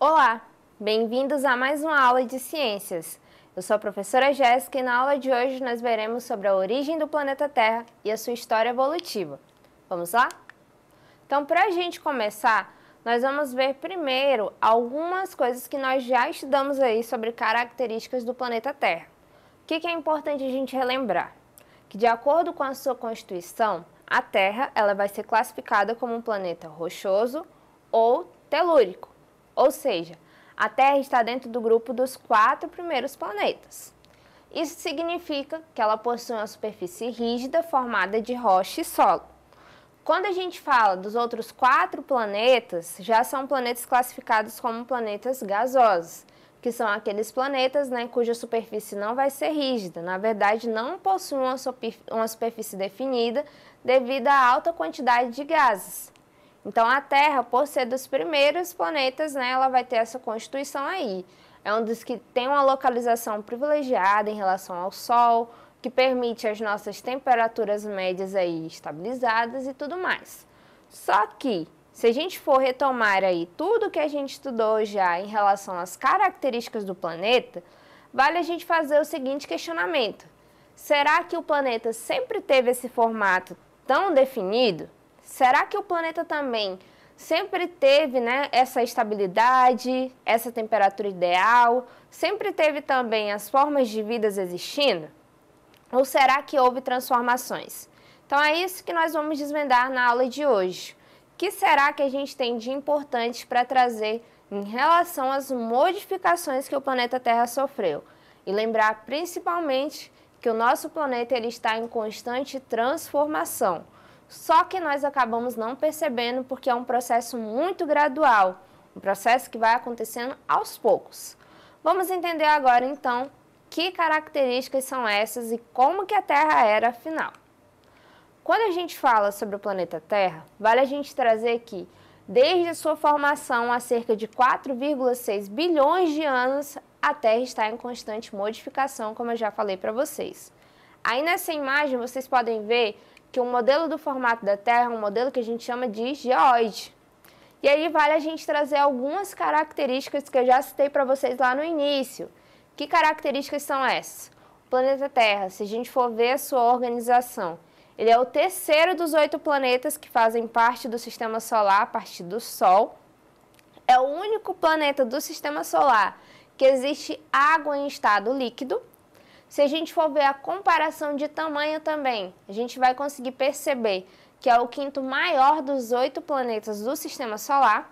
Olá, bem-vindos a mais uma aula de ciências. Eu sou a professora Jéssica e na aula de hoje nós veremos sobre a origem do planeta Terra e a sua história evolutiva. Vamos lá? Então, para a gente começar, nós vamos ver primeiro algumas coisas que nós já estudamos aí sobre características do planeta Terra. O que é importante a gente relembrar? Que de acordo com a sua constituição, a Terra ela vai ser classificada como um planeta rochoso ou telúrico. Ou seja, a Terra está dentro do grupo dos 4 primeiros planetas. Isso significa que ela possui uma superfície rígida formada de rocha e solo. Quando a gente fala dos outros 4 planetas, já são planetas classificados como planetas gasosos, que são aqueles planetas, cuja superfície não vai ser rígida, na verdade não possuem uma superfície definida devido à alta quantidade de gases. Então, a Terra, por ser dos primeiros planetas, ela vai ter essa constituição aí. É um dos que tem uma localização privilegiada em relação ao Sol, que permite as nossas temperaturas médias aí estabilizadas e tudo mais. Só que, se a gente for retomar aí tudo que a gente estudou já em relação às características do planeta, vale a gente fazer o seguinte questionamento. Será que o planeta sempre teve esse formato tão definido? Será que o planeta também sempre teve essa estabilidade, essa temperatura ideal? Sempre teve também as formas de vida existindo? Ou será que houve transformações? Então é isso que nós vamos desvendar na aula de hoje. O que será que a gente tem de importante para trazer em relação às modificações que o planeta Terra sofreu? E lembrar principalmente que o nosso planeta ele está em constante transformação. Só que nós acabamos não percebendo porque é um processo muito gradual, um processo que vai acontecendo aos poucos. Vamos entender agora, então, que características são essas e como que a Terra era afinal. Quando a gente fala sobre o planeta Terra, vale a gente trazer que, desde a sua formação há cerca de 4,6 bilhões de anos, a Terra está em constante modificação, como eu já falei para vocês. Aí nessa imagem vocês podem ver que o modelo do formato da Terra é um modelo que a gente chama de geóide. E aí vale a gente trazer algumas características que eu já citei para vocês lá no início. Que características são essas? O planeta Terra, se a gente for ver a sua organização, ele é o terceiro dos 8 planetas que fazem parte do Sistema Solar a partir do Sol. É o único planeta do Sistema Solar que existe água em estado líquido. Se a gente for ver a comparação de tamanho também, a gente vai conseguir perceber que é o 5º maior dos 8 planetas do Sistema Solar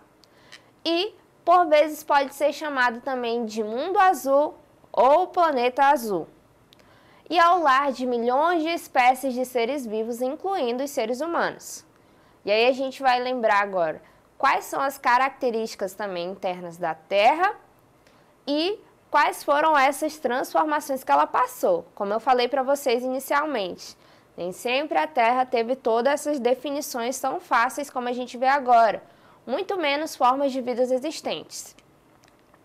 e, por vezes, pode ser chamado também de mundo azul ou planeta azul. E é o lar de milhões de espécies de seres vivos, incluindo os seres humanos. E aí a gente vai lembrar agora quais são as características também internas da Terra e quais foram essas transformações que ela passou. Como eu falei para vocês inicialmente, nem sempre a Terra teve todas essas definições tão fáceis como a gente vê agora, muito menos formas de vida existentes.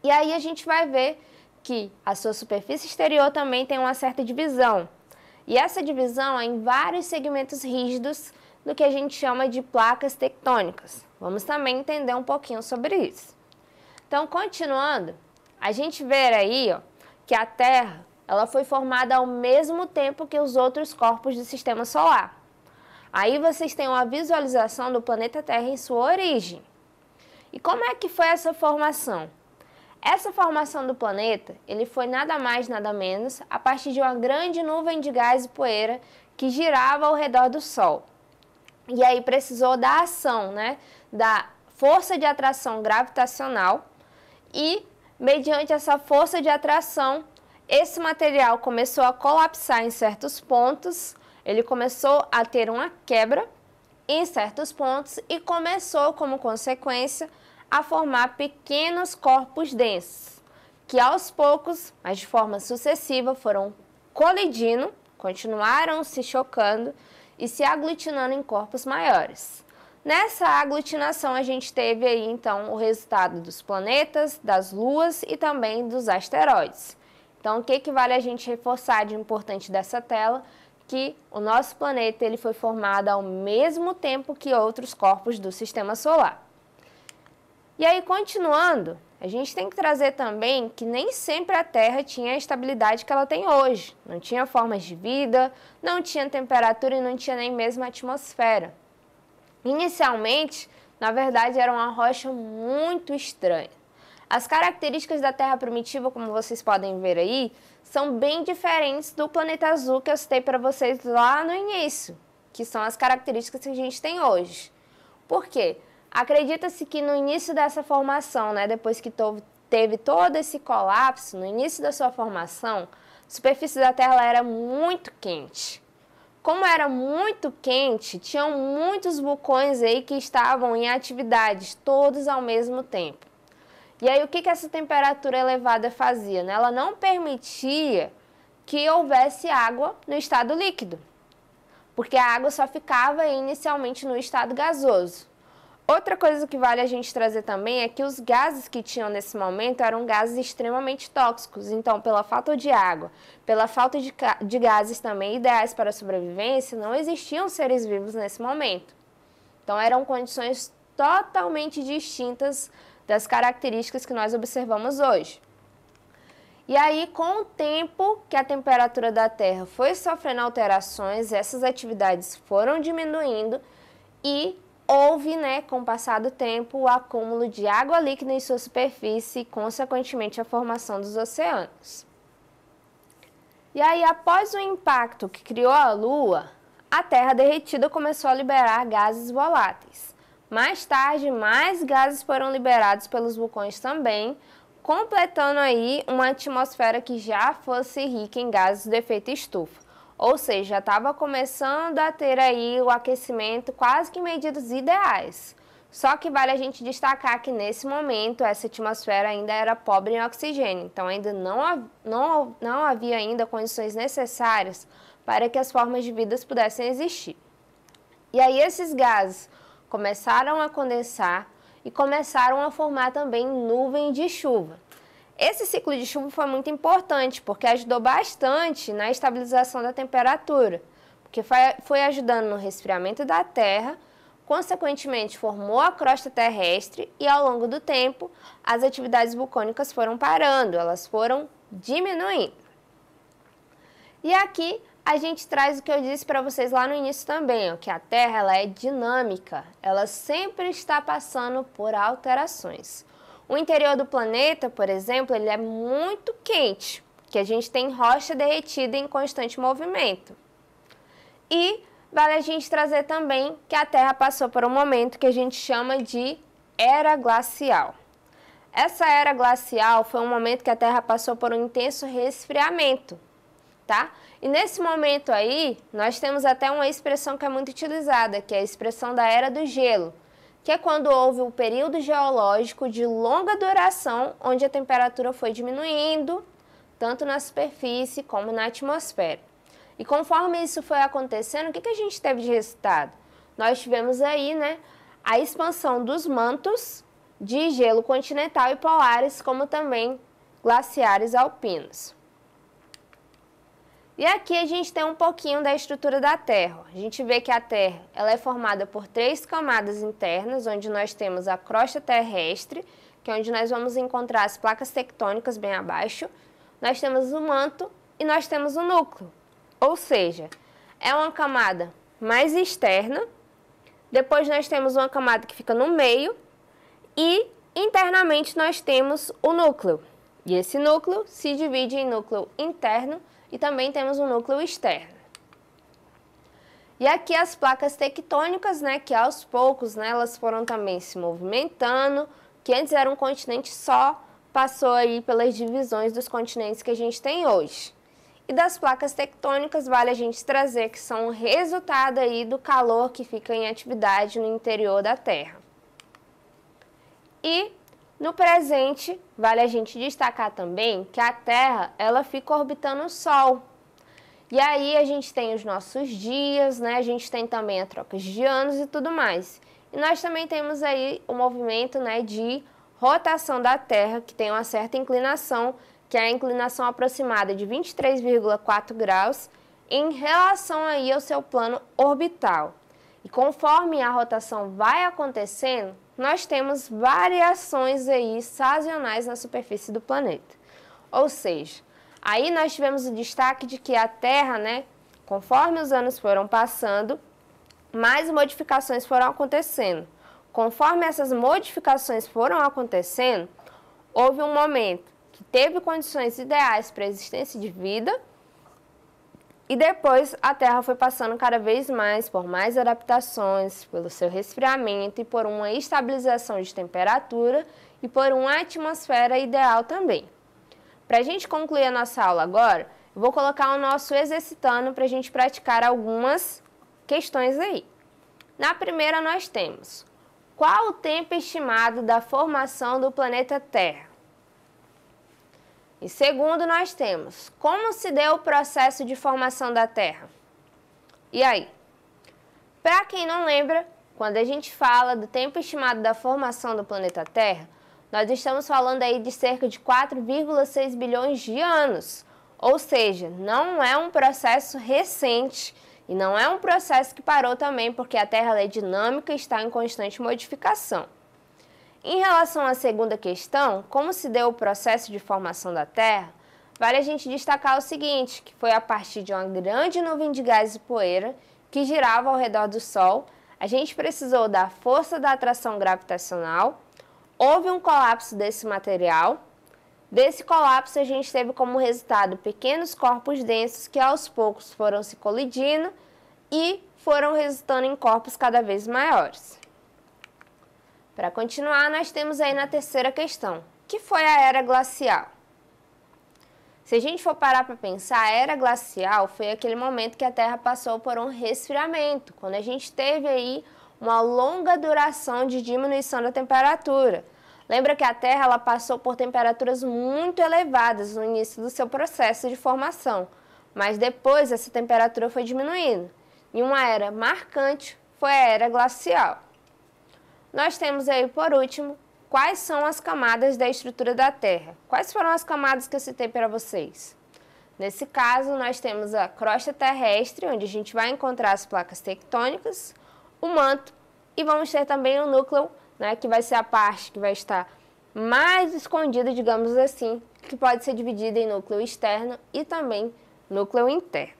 E aí a gente vai ver que a sua superfície exterior também tem uma certa divisão. E essa divisão é em vários segmentos rígidos do que a gente chama de placas tectônicas. Vamos também entender um pouquinho sobre isso. Então, continuando, a gente vê aí que a Terra ela foi formada ao mesmo tempo que os outros corpos do Sistema Solar. Aí vocês têm uma visualização do planeta Terra em sua origem. E como é que foi essa formação? Essa formação do planeta ele foi nada mais, nada menos, a partir de uma grande nuvem de gás e poeira que girava ao redor do Sol. E aí precisou da ação, da força de atração gravitacional e mediante essa força de atração, esse material começou a colapsar em certos pontos, ele começou a ter uma quebra em certos pontos e começou, como consequência, a formar pequenos corpos densos, que aos poucos, mas de forma sucessiva, foram colidindo, continuaram se chocando e se aglutinando em corpos maiores. Nessa aglutinação, a gente teve aí, então, o resultado dos planetas, das luas e também dos asteroides. Então, o que vale a gente reforçar de importante dessa tela? Que o nosso planeta ele foi formado ao mesmo tempo que outros corpos do Sistema Solar. E aí, continuando, a gente tem que trazer também que nem sempre a Terra tinha a estabilidade que ela tem hoje. Não tinha formas de vida, não tinha temperatura e não tinha nem mesmo atmosfera. Inicialmente, na verdade, era uma rocha muito estranha. As características da Terra primitiva, como vocês podem ver aí, são bem diferentes do planeta azul que eu citei para vocês lá no início, que são as características que a gente tem hoje. Por quê? Acredita-se que no início dessa formação, né, depois que teve todo esse colapso, no início da sua formação, a superfície da Terra era muito quente. Como era muito quente, tinham muitos vulcões aí que estavam em atividade, todos ao mesmo tempo. E aí, o que essa temperatura elevada fazia? Né? Ela não permitia que houvesse água no estado líquido, porque a água só ficava inicialmente no estado gasoso. Outra coisa que vale a gente trazer também é que os gases que tinham nesse momento eram gases extremamente tóxicos. Então, pela falta de água, pela falta de gases também ideais para a sobrevivência, não existiam seres vivos nesse momento. Então, eram condições totalmente distintas das características que nós observamos hoje. E aí, com o tempo que a temperatura da Terra foi sofrendo alterações, essas atividades foram diminuindo e houve, né, com o passar do tempo, o acúmulo de água líquida em sua superfície e, consequentemente, a formação dos oceanos. E aí, após o impacto que criou a Lua, a Terra derretida começou a liberar gases voláteis. Mais tarde, mais gases foram liberados pelos vulcões também, completando aí uma atmosfera que já fosse rica em gases do efeito estufa. Ou seja, já estava começando a ter aí o aquecimento quase que em medidas ideais. Só que vale a gente destacar que nesse momento essa atmosfera ainda era pobre em oxigênio, então ainda não havia ainda condições necessárias para que as formas de vida pudessem existir. E aí esses gases começaram a condensar e começaram a formar também nuvem de chuva. Esse ciclo de chuva foi muito importante, porque ajudou bastante na estabilização da temperatura, porque foi ajudando no resfriamento da Terra, consequentemente formou a crosta terrestre e ao longo do tempo as atividades vulcânicas foram parando, elas foram diminuindo. E aqui a gente traz o que eu disse para vocês lá no início também, ó, que a Terra ela é dinâmica, ela sempre está passando por alterações. O interior do planeta, por exemplo, ele é muito quente, que a gente tem rocha derretida em constante movimento. E vale a gente trazer também que a Terra passou por um momento que a gente chama de era glacial. Essa era glacial foi um momento que a Terra passou por um intenso resfriamento, tá? E nesse momento aí, nós temos até uma expressão que é muito utilizada, que é a expressão da Era do Gelo, que é quando houve um período geológico de longa duração, onde a temperatura foi diminuindo, tanto na superfície como na atmosfera. E conforme isso foi acontecendo, o que a gente teve de resultado? Nós tivemos aí, né, a expansão dos mantos de gelo continental e polares, como também glaciares alpinos. E aqui a gente tem um pouquinho da estrutura da Terra. A gente vê que a Terra ela é formada por 3 camadas internas, onde nós temos a crosta terrestre, que é onde nós vamos encontrar as placas tectônicas bem abaixo. Nós temos o manto e nós temos o núcleo. Ou seja, é uma camada mais externa, depois nós temos uma camada que fica no meio e internamente nós temos o núcleo. E esse núcleo se divide em núcleo interno e também temos um núcleo externo. E aqui as placas tectônicas, né, que aos poucos, né, elas foram também se movimentando, que antes era um continente só, passou aí pelas divisões dos continentes que a gente tem hoje. E das placas tectônicas vale a gente trazer que são o resultado aí do calor que fica em atividade no interior da Terra. E no presente, vale a gente destacar também que a Terra, ela fica orbitando o Sol. E aí a gente tem os nossos dias, né? A gente tem também a troca de anos e tudo mais. E nós também temos aí o movimento, né, de rotação da Terra, que tem uma certa inclinação, que é a inclinação aproximada de 23,4 graus em relação aí ao seu plano orbital. E conforme a rotação vai acontecendo, nós temos variações aí sazonais na superfície do planeta. Ou seja, aí nós tivemos o destaque de que a Terra, conforme os anos foram passando, mais modificações foram acontecendo. Conforme essas modificações foram acontecendo, houve um momento que teve condições ideais para a existência de vida e depois a Terra foi passando cada vez mais por mais adaptações, pelo seu resfriamento e por uma estabilização de temperatura e por uma atmosfera ideal também. Para a gente concluir a nossa aula agora, eu vou colocar o nosso exercitando para a gente praticar algumas questões aí. Na primeira nós temos: qual o tempo estimado da formação do planeta Terra? Em segundo, nós temos: como se deu o processo de formação da Terra? E aí? Para quem não lembra, quando a gente fala do tempo estimado da formação do planeta Terra, nós estamos falando aí de cerca de 4,6 bilhões de anos. Ou seja, não é um processo recente e não é um processo que parou também, porque a Terra é dinâmica e está em constante modificação. Em relação à segunda questão, como se deu o processo de formação da Terra, vale a gente destacar o seguinte, que foi a partir de uma grande nuvem de gás e poeira que girava ao redor do Sol, a gente precisou da força da atração gravitacional, houve um colapso desse material. Desse colapso, a gente teve como resultado pequenos corpos densos que aos poucos foram se colidindo e foram resultando em corpos cada vez maiores. Para continuar, nós temos aí na terceira questão, que foi a era glacial. Se a gente for parar para pensar, a era glacial foi aquele momento que a Terra passou por um resfriamento, quando a gente teve aí uma longa duração de diminuição da temperatura. Lembra que a Terra ela passou por temperaturas muito elevadas no início do seu processo de formação, mas depois essa temperatura foi diminuindo. E uma era marcante foi a era glacial. Nós temos aí, por último, quais são as camadas da estrutura da Terra. Quais foram as camadas que eu citei para vocês? Nesse caso, nós temos a crosta terrestre, onde a gente vai encontrar as placas tectônicas, o manto e vamos ter também o núcleo, que vai ser a parte que vai estar mais escondida, digamos assim, que pode ser dividida em núcleo externo e também núcleo interno.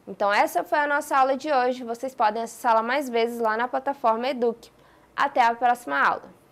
Então, essa foi a nossa aula de hoje. Vocês podem acessá-la mais vezes lá na plataforma Eduque. Até a próxima aula!